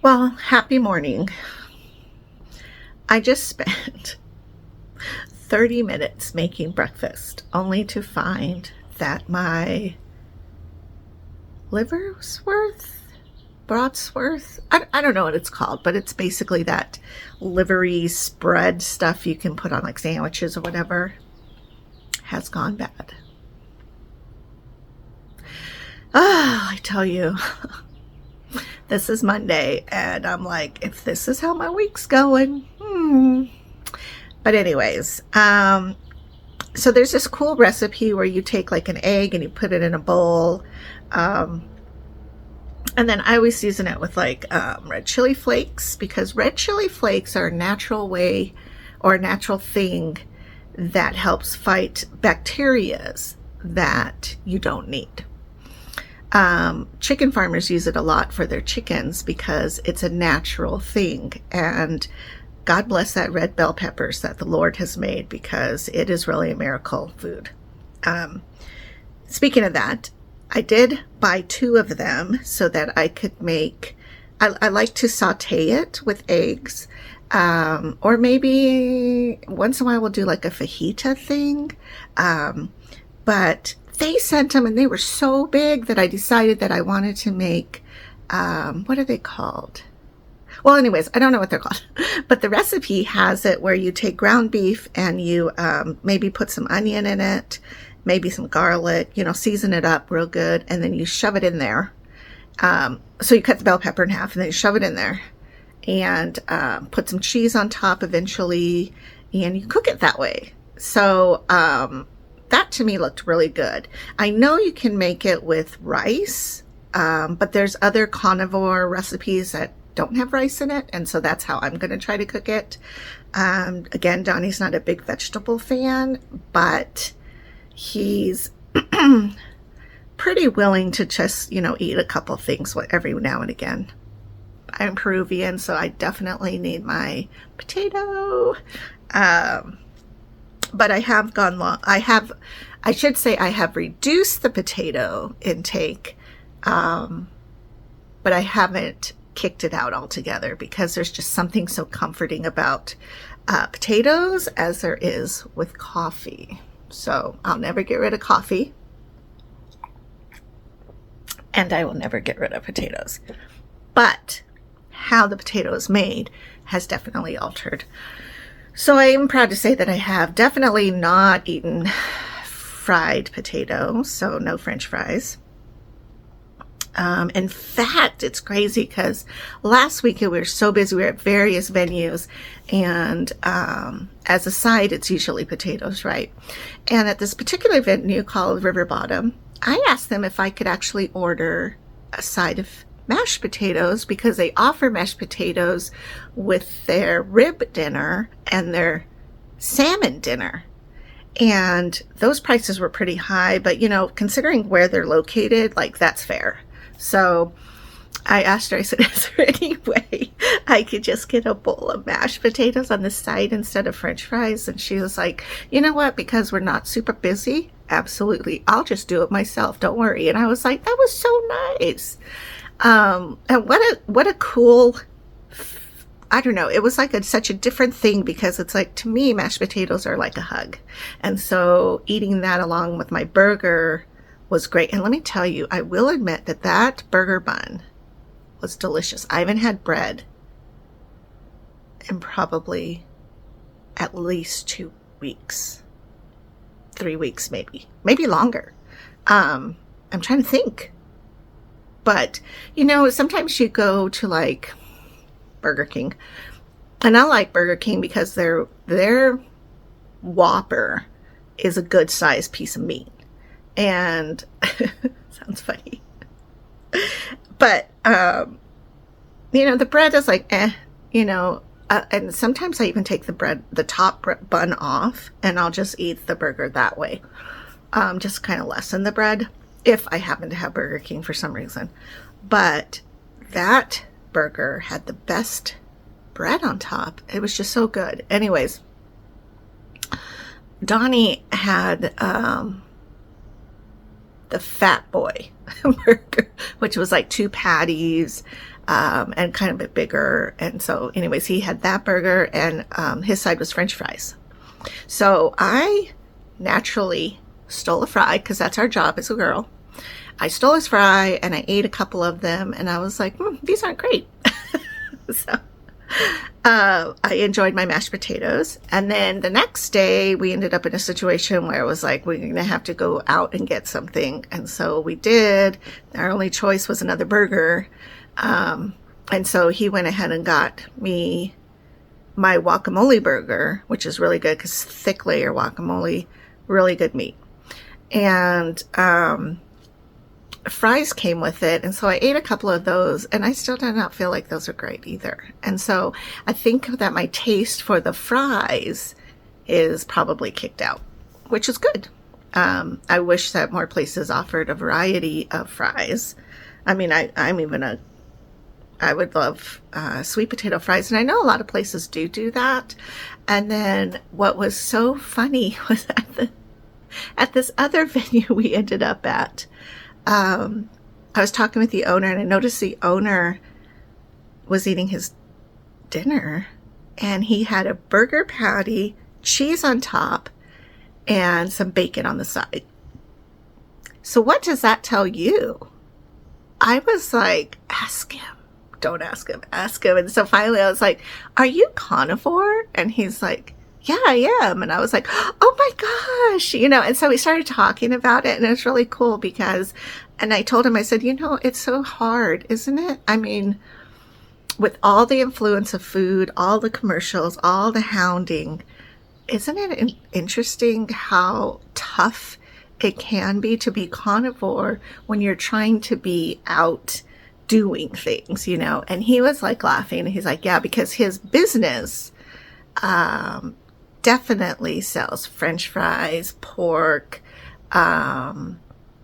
Well, happy morning. I just spent 30 minutes making breakfast only to find that my liverworth, broadsworth, I don't know what it's called, but it's basically that livery spread stuff you can put on like sandwiches or whatever, has gone bad. I tell you, this is Monday, and I'm like, if this is how my week's going, But anyways, so there's this cool recipe where you take like an egg and you put it in a bowl. Um, and then I always season it with like red chili flakes, because red chili flakes are a natural way or a natural thing that helps fight bacterias that you don't need. Chicken farmers use it a lot for their chickens because it's a natural thing. And God bless that red bell peppers that the Lord has made, because it is really a miracle food. Speaking of that, I did buy 2 of them so that I could make, I like to saute it with eggs. Or maybe once in a while we'll do like a fajita thing. But they sent them and they were so big that I decided that I wanted to make, what are they called? Well, anyways, I don't know what they're called, but the recipe has it where you take ground beef and you maybe put some onion in it, maybe some garlic, season it up real good, and then you shove it in there. So you cut the bell pepper in half and then you shove it in there and put some cheese on top eventually, and you cook it that way. So that to me looked really good. I know you can make it with rice, but there's other carnivore recipes that don't have rice in it, and so that's how I'm going to try to cook it. Again, Donnie's not a big vegetable fan, but he's pretty willing to just, eat a couple things every now and again. I'm Peruvian, so I definitely need my potato. But I have gone long. I should say I have reduced the potato intake, but I haven't kicked it out altogether, because there's just something so comforting about potatoes as there is with coffee. So I'll never get rid of coffee, and I will never get rid of potatoes. But how the potato is made has definitely altered. So I am proud to say that I have definitely not eaten fried potato, so no French fries. In fact, it's crazy because last week we were so busy. We were at various venues, and as a side, it's usually potatoes, right? And at this particular venue called River Bottom, I asked them if I could actually order a side of mashed potatoes, because they offer mashed potatoes with their rib dinner and their salmon dinner. And those prices were pretty high, but considering where they're located, like, that's fair. So I asked her, I said, is there any way I could just get a bowl of mashed potatoes on the side instead of French fries? And she was like, you know what, because we're not super busy, absolutely, I'll just do it myself, don't worry. And I was like, that was so nice. And what a cool, I don't know, it was like such a different thing, because it's like, to me, mashed potatoes are like a hug. And so eating that along with my burger was great. And let me tell you, I will admit that burger bun was delicious. I haven't had bread in probably at least 2 weeks, 3 weeks, maybe longer. I'm trying to think. But, sometimes you go to like Burger King, and I like Burger King because their Whopper is a good sized piece of meat. And sounds funny. But, the bread is like, and sometimes I even take the top bun off, and I'll just eat the burger that way. Just kind of lessen the bread, if I happen to have Burger King for some reason. But that burger had the best bread on top. It was just so good. Anyways, Donnie had the Fat Boy burger, which was like 2 patties, and kind of a bit bigger. And so anyways, he had that burger, and his side was French fries. So I naturally stole a fry, because that's our job as a girl. I stole his fry and I ate a couple of them, and I was like, these aren't great. So I enjoyed my mashed potatoes. And then the next day we ended up in a situation where it was like, we're going to have to go out and get something. And so we did. Our only choice was another burger. And so he went ahead and got me my guacamole burger, which is really good because thick layer guacamole, really good meat. And fries came with it, and so I ate a couple of those, and I still did not feel like those are great either. And so I think that my taste for the fries is probably kicked out, which is good. I wish that more places offered a variety of fries. I mean, I would love sweet potato fries, and I know a lot of places do that. And then what was so funny was at this other venue we ended up at, I was talking with the owner, and I noticed the owner was eating his dinner, and he had a burger patty, cheese on top, and some bacon on the side. So what does that tell you? I was like, ask him. Don't ask him, ask him. And so finally I was like, are you carnivore? And he's like, yeah, I am. And I was like, oh my gosh, and so we started talking about it, and it was really cool because, and I told him, I said, it's so hard, isn't it? I mean, with all the influence of food, all the commercials, all the hounding, isn't it interesting how tough it can be to be carnivore when you're trying to be out doing things, And he was like laughing, and he's like, yeah, because his business, definitely sells French fries, pork,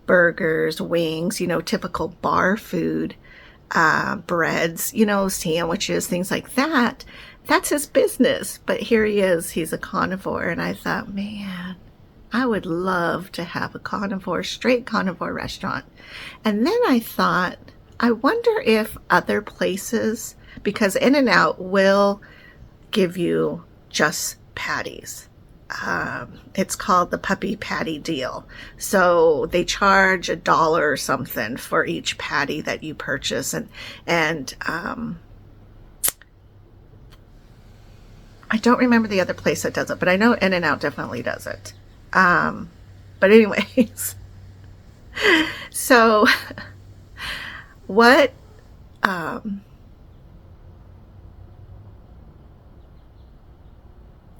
burgers, wings, typical bar food, breads, sandwiches, things like that. That's his business. But here he is, he's a carnivore. And I thought, man, I would love to have a straight carnivore restaurant. And then I thought, I wonder if other places, because In-N-Out will give you just patties. It's called the puppy patty deal. So they charge $1 or something for each patty that you purchase. And I don't remember the other place that does it, but I know In-N-Out definitely does it. But anyways, so what,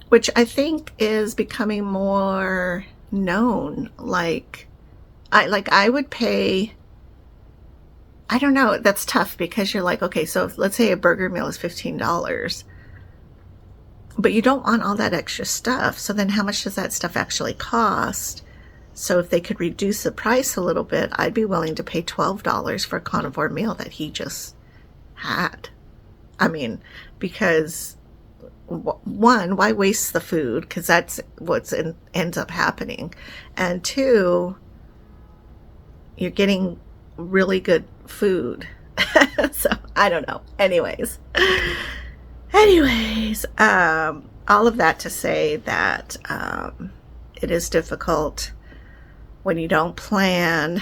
which I think is becoming more known. I would pay, I don't know, that's tough because you're like, okay, so let's say a burger meal is $15, but you don't want all that extra stuff. So then how much does that stuff actually cost? So if they could reduce the price a little bit, I'd be willing to pay $12 for a carnivore meal that he just had. I mean, because one, why waste the food? Because that's what ends up happening. And two, you're getting really good food. So I don't know. Anyways, all of that to say that it is difficult when you don't plan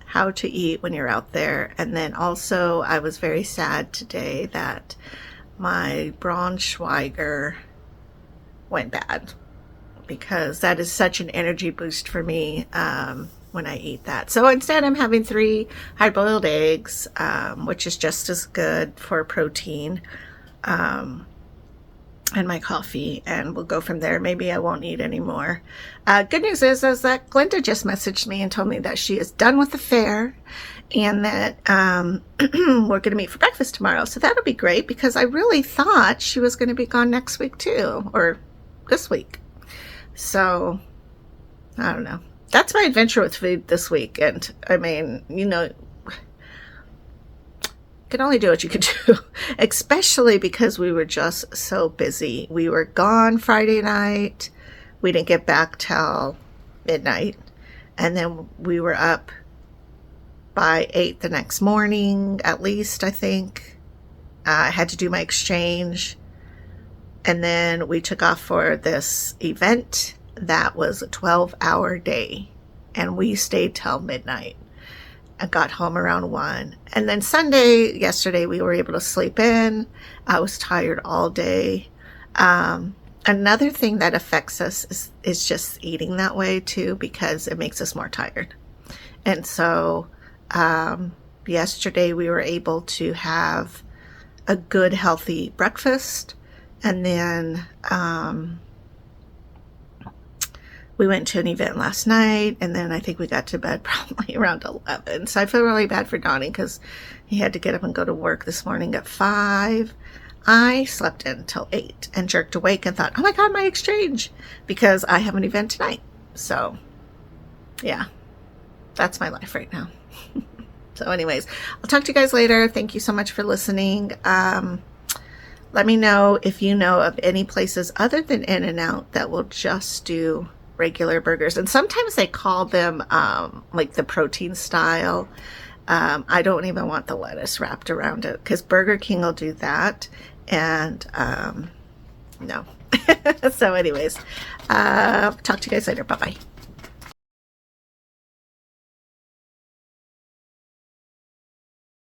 how to eat when you're out there. And then also I was very sad today that my Braunschweiger went bad, because that is such an energy boost for me when I eat that. So instead I'm having 3 hard-boiled eggs, which is just as good for protein, and my coffee, and we'll go from there. Maybe I won't eat anymore. Good news is that Glenda just messaged me and told me that she is done with the fair, and that we're going to meet for breakfast tomorrow. So that'll be great, because I really thought she was going to be gone next week too, or this week. So I don't know. That's my adventure with food this week. And I mean, can only do what you can do, especially because we were just so busy. We were gone Friday night. We didn't get back till midnight. And then we were up by 8 the next morning, at least, I think. I had to do my exchange. And then we took off for this event that was a 12-hour day. And we stayed till midnight. I got home around 1. And then yesterday, we were able to sleep in. I was tired all day. Another thing that affects us is just eating that way too, because it makes us more tired. And so yesterday we were able to have a good, healthy breakfast. And then we went to an event last night, and then I think we got to bed probably around 11. So I feel really bad for Donnie because he had to get up and go to work this morning at 5. I slept in till 8 and jerked awake and thought, oh my God, my exchange, because I have an event tonight. So yeah, that's my life right now. So anyways, I'll talk to you guys later. Thank you so much for listening. Let me know if you know of any places other than In-N-Out that will just do regular burgers. And sometimes they call them like the protein style. I don't even want the lettuce wrapped around it because Burger King will do that. And no. So anyways, talk to you guys later. Bye-bye.